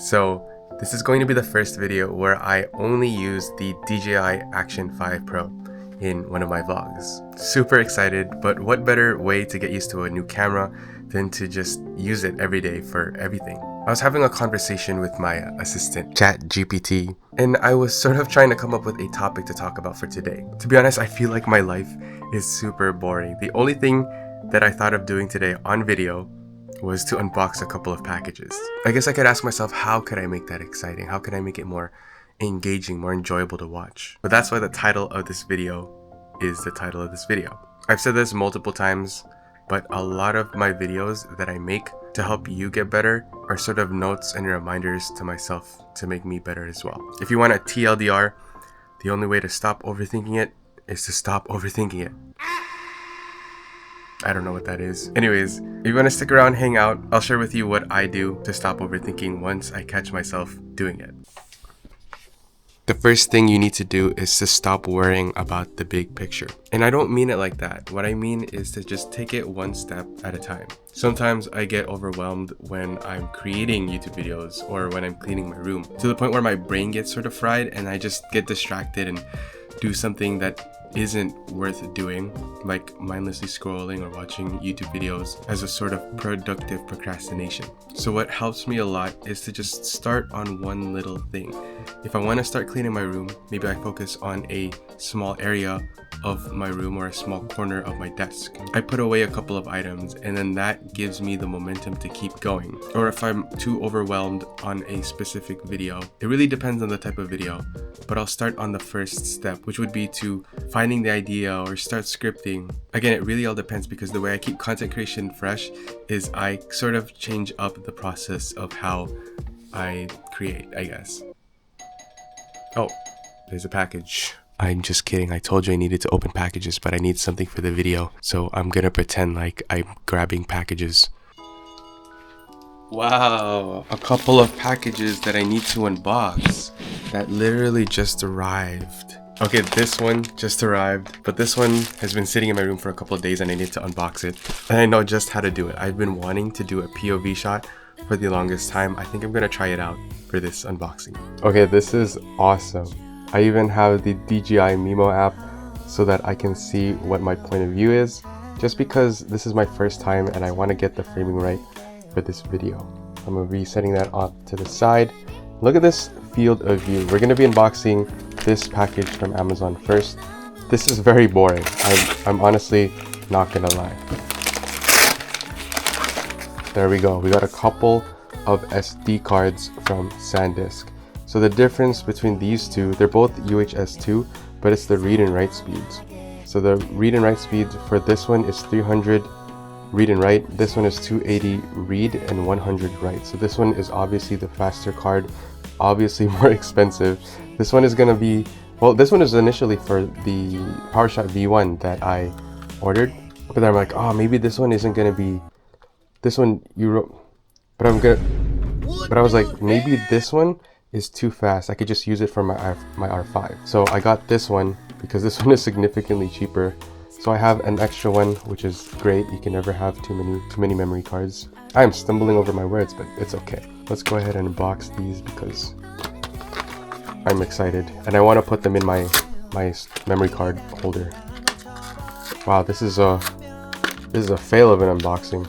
So this is going to be the first video where I only use the DJI Action 5 Pro in one of my vlogs. Super excited, but what better way to get used to a new camera than to just use it every day for everything. I was having a conversation with my assistant, ChatGPT, and I was sort of trying to come up with a topic to talk about for today. To be honest, I feel like my life is super boring. The only thing that I thought of doing today on video was to unbox a couple of packages. I guess I could ask myself, how could I make that exciting? How could I make it more engaging, more enjoyable to watch? But that's why the title of this video is the title of this video. I've said this multiple times, but a lot of my videos that I make to help you get better are sort of notes and reminders to myself to make me better as well. If you want a TLDR, the only way to stop overthinking it is to stop overthinking it. I don't know what that is. Anyways, if you want to stick around, hang out, I'll share with you what I do to stop overthinking once I catch myself doing it. The first thing you need to do is to stop worrying about the big picture. And I don't mean it like that. What I mean is to just take it one step at a time. Sometimes I get overwhelmed when I'm creating YouTube videos or when I'm cleaning my room, to the point where my brain gets sort of fried and I just get distracted and do something that isn't worth doing, like mindlessly scrolling or watching YouTube videos as a sort of productive procrastination. So what helps me a lot is to just start on one little thing. If I want to start cleaning my room, maybe I focus on a small area of my room or a small corner of my desk. I put away a couple of items and then that gives me the momentum to keep going. Or if I'm too overwhelmed on a specific video, it really depends on the type of video, but I'll start on the first step, which would be to finding the idea or start scripting. Again, it really all depends, because the way I keep content creation fresh is I sort of change up the process of how I create, I guess. Oh, there's a package. I'm just kidding. I told you I needed to open packages, but I need something for the video, so I'm gonna pretend like I'm grabbing packages. Wow, a couple of packages that I need to unbox that literally just arrived. Okay, this one just arrived, but this one has been sitting in my room for a couple of days and I need to unbox it. And I know just how to do it. I've been wanting to do a POV shot for the longest time. I think I'm gonna try it out for this unboxing. Okay, this is awesome. I even have the DJI Mimo app so that I can see what my point of view is, just because this is my first time and I want to get the framing right for this video. I'm going to be setting that off to the side. Look at this field of view. We're going to be unboxing this package from Amazon first. This is very boring. I'm honestly not going to lie. There we go. We got a couple of SD cards from SanDisk. So the difference between these two, they're both UHS-2, but it's the read and write speeds. So the read and write speed for this one is 300 read and write. This one is 280 read and 100 write. So this one is obviously the faster card, obviously more expensive. This one is going to be, well, this one is initially for the PowerShot V1 that I ordered. But then I'm like, oh, maybe this one isn't going to be, this one you wrote, but I was like, maybe this one is too fast. I could just use it for my R5. So I got this one because this one is significantly cheaper. So I have an extra one, which is great. You can never have too many memory cards. I am stumbling over my words, but it's okay. Let's go ahead and unbox these because I'm excited and I want to put them in my memory card holder. Wow, this is a fail of an unboxing.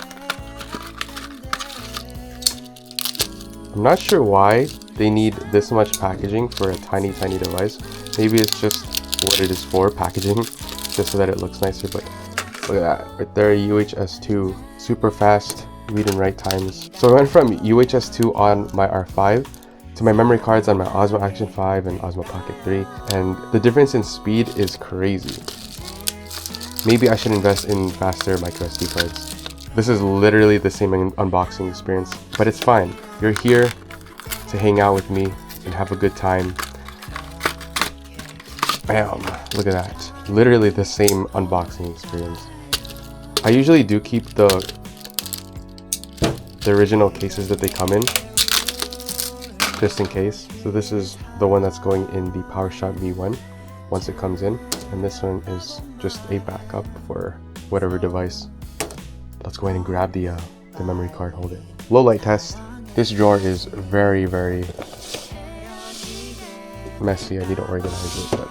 I'm not sure why they need this much packaging for a tiny device. Maybe it's just what it is for, packaging, just so that it looks nicer. But look at that right there, UHS-2, super fast read and write times. So I went from UHS-2 on my R5 to my memory cards on my Osmo Action 5 and Osmo Pocket 3, and the difference in speed is crazy. Maybe I should invest in faster micro SD cards. This is literally the same unboxing experience, but it's fine. You're here to hang out with me and have a good time. Bam! Look at that. Literally the same unboxing experience. I usually do keep the original cases that they come in, just in case. So this is the one that's going in the PowerShot V1 once it comes in, and this one is just a backup for whatever device. Let's go ahead and grab the memory card holder. Low light test. This drawer is very, very messy. I need to organize it, but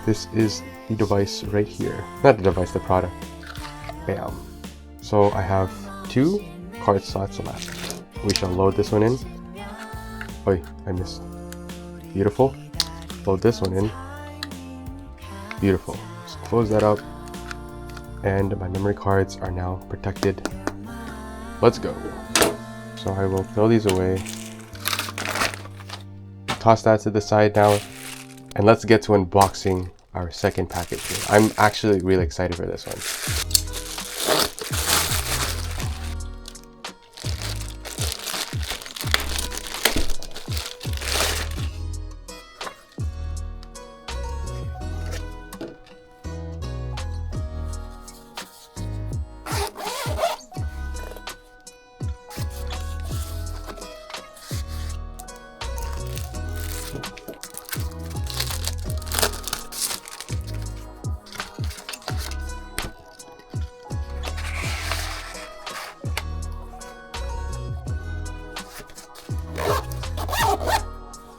this is the device right here. Not the device, the product. Bam. So I have 2 card slots left. We shall load this one in. Oi, I missed. Beautiful. Load this one in. Beautiful. Just close that up. And my memory cards are now protected. Let's go. So I will throw these away. Toss that to the side now. And let's get to unboxing our second package here. I'm actually really excited for this one.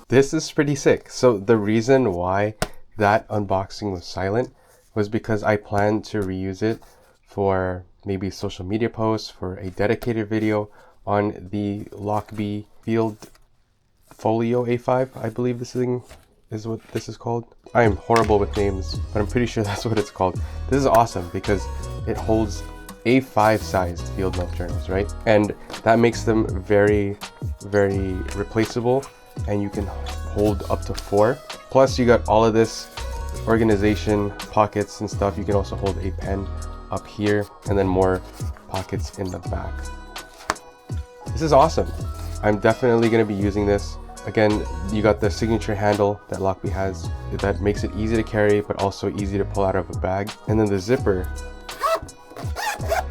This is pretty sick. So the reason why that unboxing was silent was because I planned to reuse it for maybe social media posts, for a dedicated video on the Lockbee Field Folio A5. I believe this thing is what this is called. I am horrible with names, but I'm pretty sure that's what it's called. This is awesome because it holds A5 sized field note journals, right? And that makes them very, very replaceable, and you can hold up to 4. Plus you got all of this organization, pockets and stuff. You can also hold a pen up here and then more pockets in the back. This is awesome. I'm definitely going to be using this. Again, you got the signature handle that Lockbee has that makes it easy to carry but also easy to pull out of a bag. And then the zipper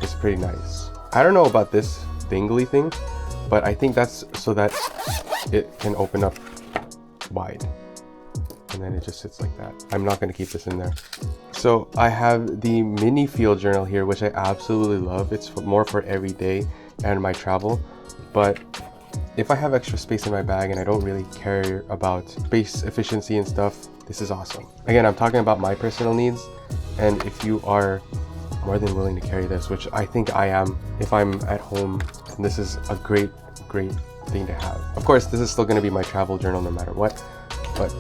is pretty nice. I don't know about this dangly thing, but I think that's so that it can open up wide, and then it just sits like that. I'm not going to keep this in there. So I have the mini field journal here, which I absolutely love. It's more for every day and my travel, but if I have extra space in my bag and I don't really care about space efficiency and stuff, this is awesome. Again, I'm talking about my personal needs, and if you are more than willing to carry this, which I think I am if I'm at home, and this is a great thing to have. Of course, this is still going to be my travel journal no matter what, but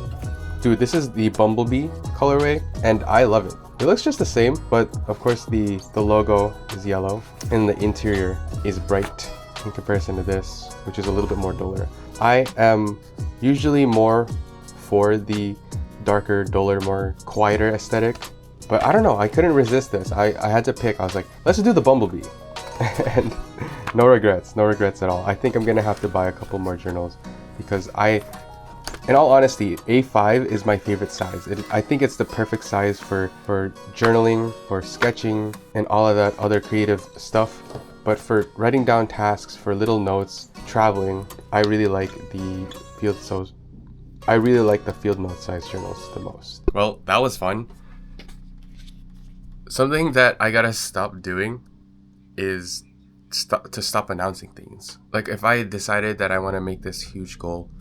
dude, this is the Bumblebee colorway and I love it. It looks just the same, but of course the logo is yellow and the interior is bright in comparison to this, which is a little bit more duller. I am usually more for the darker, duller, more quieter aesthetic, but I don't know, I couldn't resist this. I had to pick. I was like, let's do the Bumblebee. And no regrets at all. I think I'm gonna have to buy a couple more journals because in all honesty, A5 is my favorite size. I think it's the perfect size for journaling, for sketching, and all of that other creative stuff. But for writing down tasks, for little notes, traveling, I really like the field note size journals the most. Well, that was fun. Something that I gotta stop doing is to stop announcing things. Like if I decided that I want to make this huge goal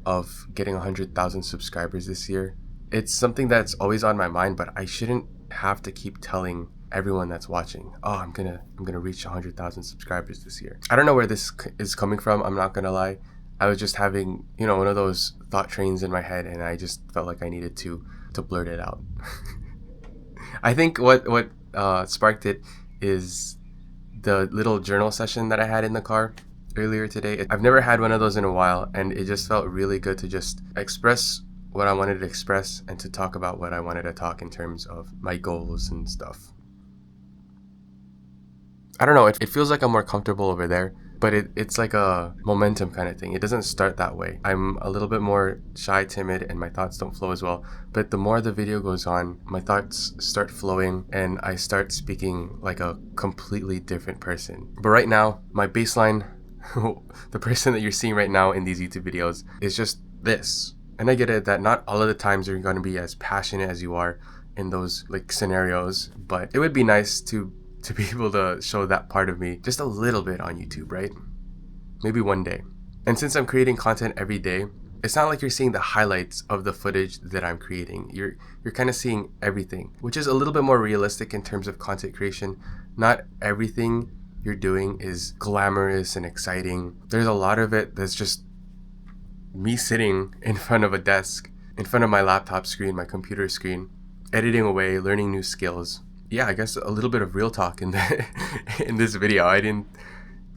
of getting 100,000 subscribers this year, it's something that's always on my mind, but I shouldn't have to keep telling everyone that's watching, oh, I'm gonna reach 100,000 subscribers this year. I don't know where this is coming from. I'm not gonna lie. I was just having, one of those thought trains in my head, and I just felt like I needed to blurt it out. I think what sparked it is the little journal session that I had in the car earlier today. I've never had one of those in a while, and it just felt really good to just express what I wanted to express and to talk about what I wanted to talk in terms of my goals and stuff. I don't know, it feels like I'm more comfortable over there, but it's like a momentum kind of thing. It doesn't start that way. I'm a little bit more shy, timid, and my thoughts don't flow as well. But the more the video goes on, my thoughts start flowing and I start speaking like a completely different person. But right now, my baseline, the person that you're seeing right now in these YouTube videos, is just this. And I get it that not all of the times are going to be as passionate as you are in those like scenarios, but it would be nice to to be able to show that part of me just a little bit on YouTube, right? Maybe one day. And since I'm creating content every day, it's not like you're seeing the highlights of the footage that I'm creating. You're kind of seeing everything, which is a little bit more realistic in terms of content creation. Not everything you're doing is glamorous and exciting. There's a lot of it that's just me sitting in front of a desk, in front of my laptop screen, my computer screen, editing away, learning new skills. Yeah, I guess a little bit of real talk in in this video. You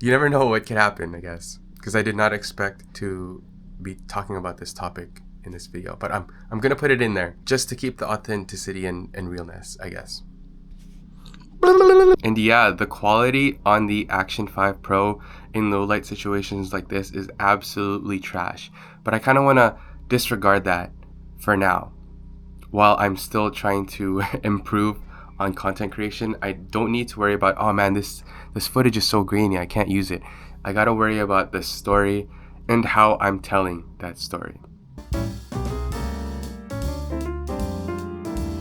never know what could happen, I guess, because I did not expect to be talking about this topic in this video, but I'm gonna put it in there just to keep the authenticity and realness, I guess. And yeah, the quality on the Action 5 Pro in low light situations like this is absolutely trash, but I kind of want to disregard that for now while I'm still trying to improve on content creation. I don't need to worry about, oh man, this footage is so grainy, I can't use it. I gotta worry about the story and how I'm telling that story.